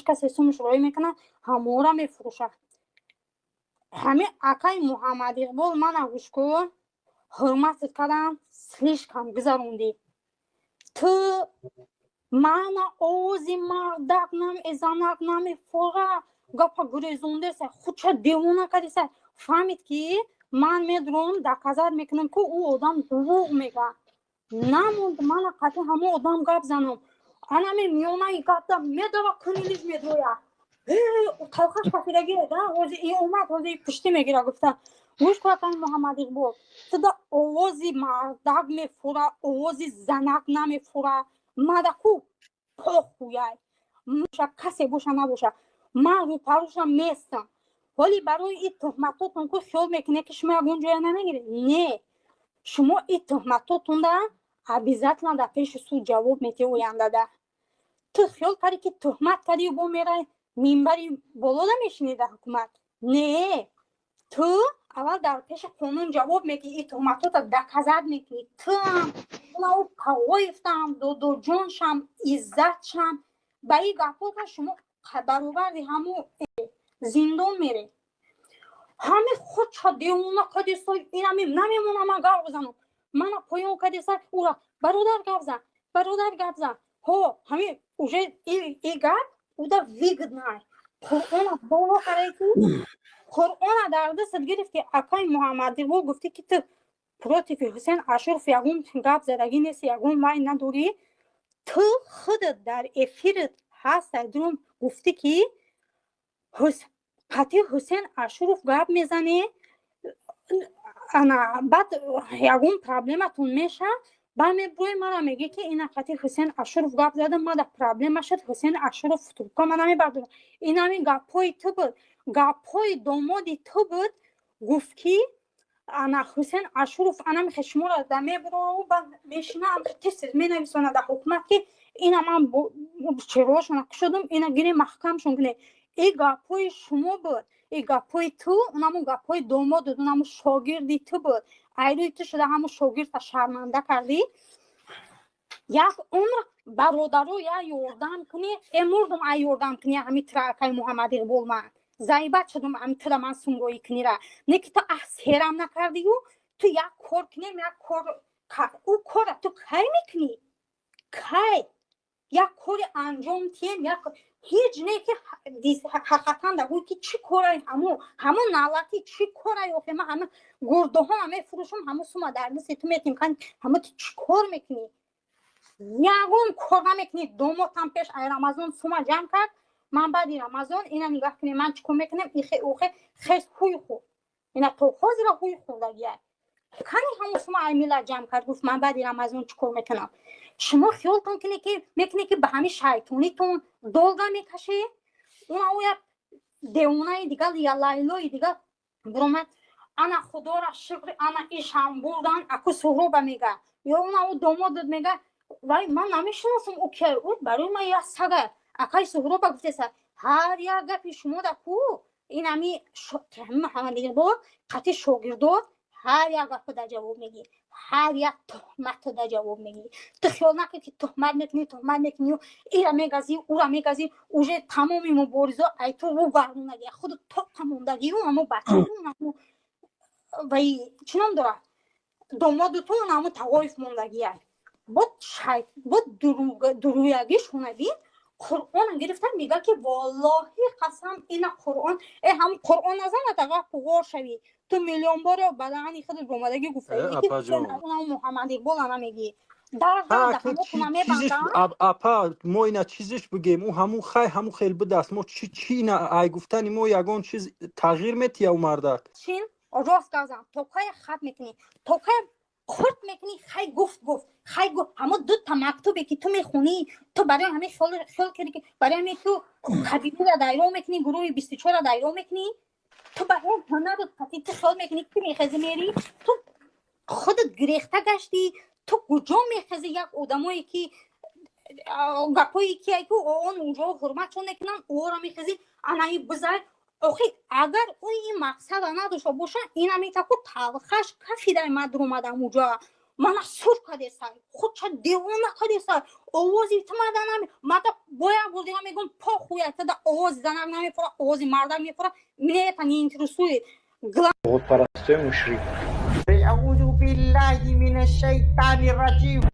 هیچ کس حسابش روی میکنه همه را میفروشه. همه اکای محمد اقبال من گوش کن حرمت کردم слишком گذروندی تو من اوزی مردق نم ازانق نم فوقا گپا گریزونده سه خود چه دیوونه کردی سه فهمید که من میدرون دقیقه میکنم که او آدم دروغ میگه نموند من قطع همه آدم گپ زنم انا میونه ای گپ دم میدوه کنیلیش میدویا تلخش کفیرگی اوزی ای اومد اوزی پشتی میگیره گفته گوش کنن محمد اقبال صدا اوزی مردق میفوره اوزی زنق نمیفوره مدکو پخویای موشه کسی باشه نباشه من رو پروشم میستم ولی برای این تهمتاتون که خیال میکنه که شما اون جای نمیگیره نه شما این تهمتاتون ده عبیزتلا در پیش سود جواب میتی اوینده ده تو خیال کردی که تهمت کردی و با میره منبری بالا نمیشینی در حکومت نه تو اول در پیش قانون جواب میگی این تهمتات دکزد میکنی تو اونو پاویفتم دو جانشم عزتشم با این گپات شما برآوردی همون زندان میره همه خود چه دیوونه کدی سای این همه نمیمونم من گپ بزنم من پایون کدی سای او را برادر گپ زن ها همه اوجه این گپ او دا ویگنای قرآن بالا کردی قرآن در دست گرفتی اکای محمد اقبال گفتی که تو پروتی که حسین اشرف یگون گپ زدگی نیست یگون مای نداری تو خودت در افیرت هست درون گفتی که قطعی حسین اشرف گپ میزنه انا بعد یگون پرابلمتون میشه بعد بروی مرا میگه که این قطعی حسین اشرف گپ زده ما در پرابلم شد حسین اشرف تو من نمیبردم این همین گپای تو بود گپای دامادی تو بود گفت که انا حسین اشرف انا میخشمو را دمه برو بعد میشینه تست می نویسونه در حکومت که اینا من چروشون شدم اینا گیری محکم شون ای گپای شما بود ای گپای تو اونمون گپای داماد اونمون شاگردی تو بود ایروی تو شده همون شاگرد شرمنده کردی یک عمر برادرو یا یوردم کنی امردم ای یوردم کنی همین ترکای محمد اقبال من زایبت شدم همین تر من سنگویی کنی را نه که تو احسیرم نکردی و تو یک کار کنی یک کار او کار تو کی میکنی کی یک کار انجام تیم یک هیچ نه که حقیقتا در بود که چی کارای همون نالتی چی کارای اوفه من همه گرده ها همه فروشم همه سوما در دست تو میتیم کن همه تو چی کار میکنی یگون کار نمیکنی دوماتم پیش ای رمضان سوما جمع کرد من بعد رمضان اینا نگاه کنی من چی کار میکنم ایخه اوخه خیست خوی خو اینا تو خوزی را خوی خو لگیه کنی همون شما ایمیل جمع کرد گفت من بعد رمضان چی کار میکنم شما خیال کنی که میکنی که به همین شیطونیتون دلگا میکشه اون یک دیونه دیگه یا لایلوی دیگه برومد انا خدا را شکر انا ایش هم بردن اکو سهروبه میگه یا اون دامادت میگه وای من نمیشناسم اوکی او برای من یا سگه اکای سهروبه گفته سر هر یک گپی شما دا کو این همی محمد اقبال قطعی شاگردات هر یک گپ دا جواب میگی هر یک تهمت دا جواب میگی تو خیال نکن که تهمت میکنی و این را میگذی او را میگذی اوجه تمامی مبارزه ای تو رو گردونگی خود تو تموندگی و همو بچه همو وی چنم داره داماد تو همو توایف موندگی ای بود درویگی شونوی قرآن گرفتن میگه که والله قسم این قرآن هم قرآن نزنه دقیقا پوار شوی تو میلیون بار بدنی خود رومدگی گفته یکی اونم محمد اقبال هم میگی در همه کنمه بندن اپا ما اینا چیزش بگیم او همون خیل بود است ما چی اینا ای گفتنی ما یگان چیز تغییر میتی او مردک چین راست گازم توکای خط میکنی توکای خورد میکنی خی گفت همه دو تا مکتوبی که تو میخونی تو برای همه خیال کردی که برای همه تو قدیمی را دایره میکنی گروه 24 را دایره میکنی تو برای هنر قطعی تو خیال میکنی که میخزی میری تو خودت گریخته گشتی تو کجا میخزی یک آدمایی که گپایی که ای تو اون اونجا حرمتشون نکنن او را میخزی انایی بزرگ آخی اگر اون این مقصد نداشته باشه این همی تا که تلخش کفی در مدر اومدم اونجا мана сур кадеса худча девона кадеса овози тмада нами мата боя бурдига мегум по хуята да овоз занак нами фора овози марда мефора мне это не интересует بت پرستی مشرک أعوذ بالله من الشيطان الرجيم